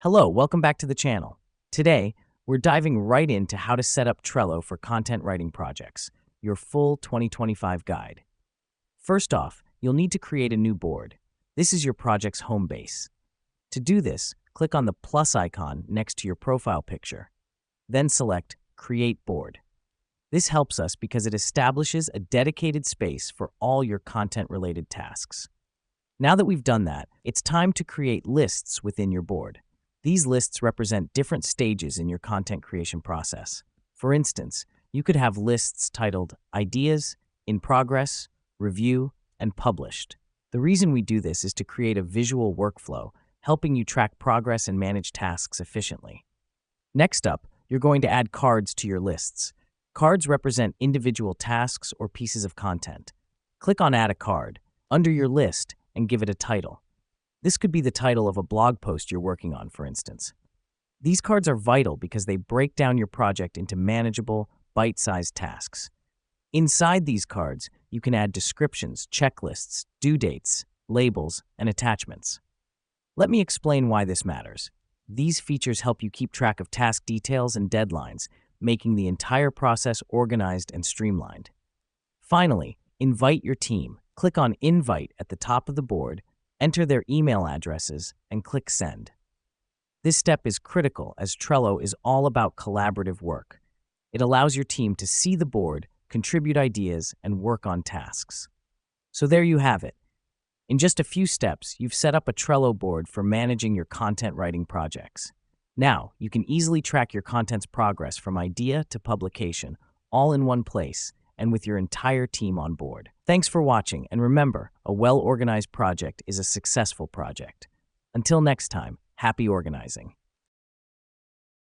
Hello, welcome back to the channel. Today, we're diving right into how to set up Trello for content writing projects, your full 2025 guide. First off, you'll need to create a new board. This is your project's home base. To do this, click on the plus icon next to your profile picture. Then select Create Board. This helps us because it establishes a dedicated space for all your content-related tasks. Now that we've done that, it's time to create lists within your board. These lists represent different stages in your content creation process. For instance, you could have lists titled Ideas, In Progress, Review, and Published. The reason we do this is to create a visual workflow, helping you track progress and manage tasks efficiently. Next up, you're going to add cards to your lists. Cards represent individual tasks or pieces of content. Click on Add a Card under your list and give it a title. This could be the title of a blog post you're working on, for instance. These cards are vital because they break down your project into manageable, bite-sized tasks. Inside these cards, you can add descriptions, checklists, due dates, labels, and attachments. Let me explain why this matters. These features help you keep track of task details and deadlines, making the entire process organized and streamlined. Finally, invite your team. Click on Invite at the top of the board, enter their email addresses, and click Send. This step is critical as Trello is all about collaborative work. It allows your team to see the board, contribute ideas, and work on tasks. So there you have it. In just a few steps, you've set up a Trello board for managing your content writing projects. Now, you can easily track your content's progress from idea to publication, all in one place, and with your entire team on board. Thanks for watching, and remember, a well-organized project is a successful project. Until next time, happy organizing.